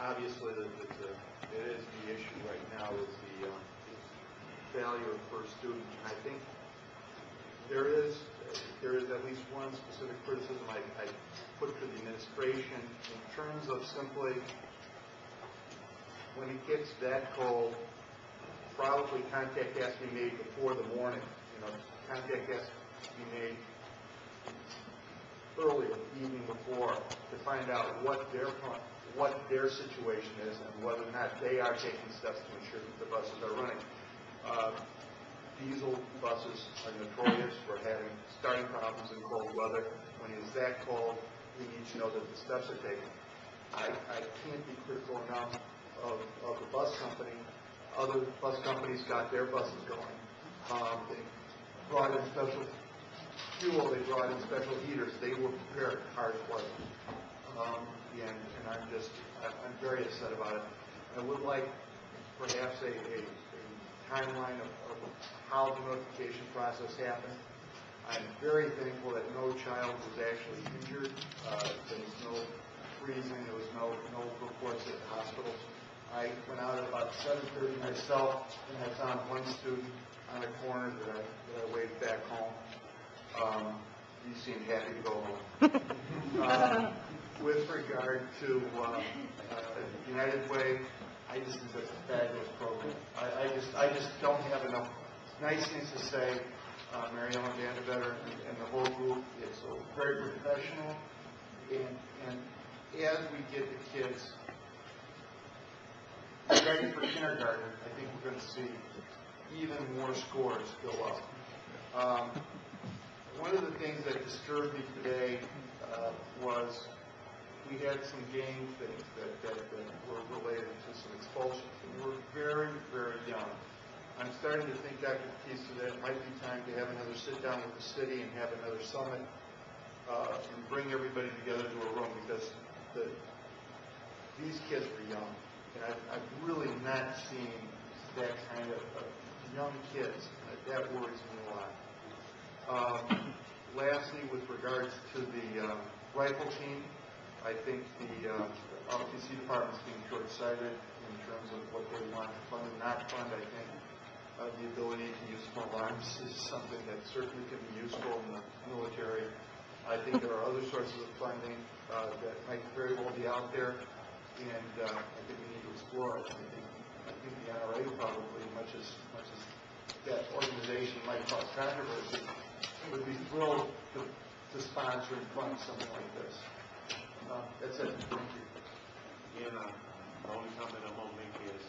Obviously, it is the issue right now is the failure per student. And I think there is at least one specific criticism I put to the administration in terms of simply when it gets that cold, probably contact has to be made before the morning. Contact has to be made earlier, the evening before, to find out what their situation is and whether or not they are taking steps to ensure that the buses are running. Diesel buses are notorious for having starting problems in cold weather. When it's that cold, we need to know that the steps are taken. I can't be critical enough of the bus company. Other bus companies got their buses going. They brought in special fuel, they brought in special heaters. They were prepared, hard work. And I'm very upset about it. I would like perhaps a timeline of how the notification process happened. I'm very thankful that no child was actually injured. There was no freezing. There was no reports at the hospitals. I went out at about 7:30 myself, and I found one student on a corner that I waved back home. He seemed happy to go home. With regard to United Way, I just think that's a fabulous program. I just don't have enough nice things to say. Mary Ellen Vandervetter and the whole group is very professional, and as we get the kids ready for kindergarten, I think we're going to see even more scores go up. One of the things that disturbed me today was we had some game things that were related to some expulsions. And we're very, very young. I'm starting to think, Dr. Batista, that it might be time to have another sit-down with the city and have another summit and bring everybody together to a room, because these kids were young. And I've really not seen that kind of young kids. That worries me a lot. Lastly, with regards to the rifle team, I think the ROTC department is being short-sighted in terms of what they want to fund and not fund. I think the ability to use small arms is something that certainly can be useful in the military. I think there are other sources of funding that might very well be out there, and I think we need to explore it. I think the NRA probably, much as that organization might cause controversy, would be thrilled to sponsor and fund something like this. That's it. Thank you. And the only comment I'm going to make is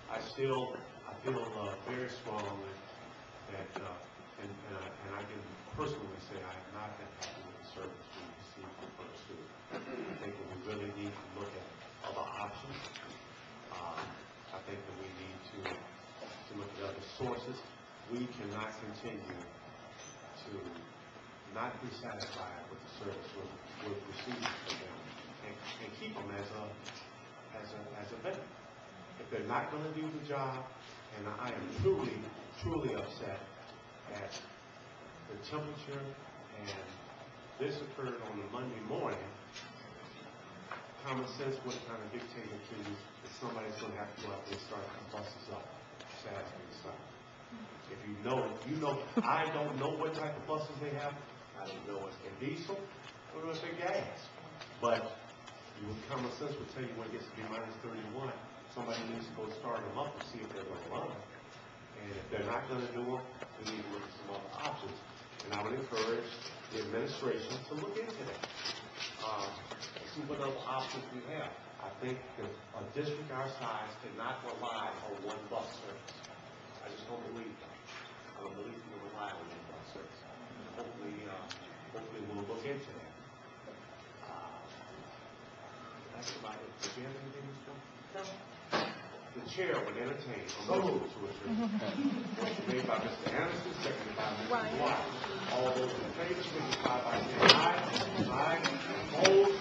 I feel very strongly that, and I can personally say I am not that happy with the service we receive from first student. I think that we really need to look at other options. I think that we need to look at other sources. We cannot continue to not be satisfied with the service we're receiving from them and keep them as a benefit. If they're not going to do the job, and I am truly upset at the temperature, and this occurred on a Monday morning. Common sense would have kind of dictated to you that somebody's going to have to go out there and start the buses up Saturday and Sunday. If you know, I don't know what type of buses they have. I don't know if they're diesel or if they're gas. But common sense would tell you when it gets to be minus 31, somebody needs to go start them up and see if they're going to run. And if they're not going to do them, we need to look at some other options. And I would encourage the administration to look into that. See what other options we have. I think that a district our size cannot rely on one bus service. I just don't believe that. I don't believe we can rely on one bus service. Hopefully we'll look into that. That's about it. Do you have anything to say? No. The chair would entertain a motion to adjourn. Motion made by Mr. Anderson, seconded by Mr. White. All those in favor, signify by saying aye. Aye. Opposed?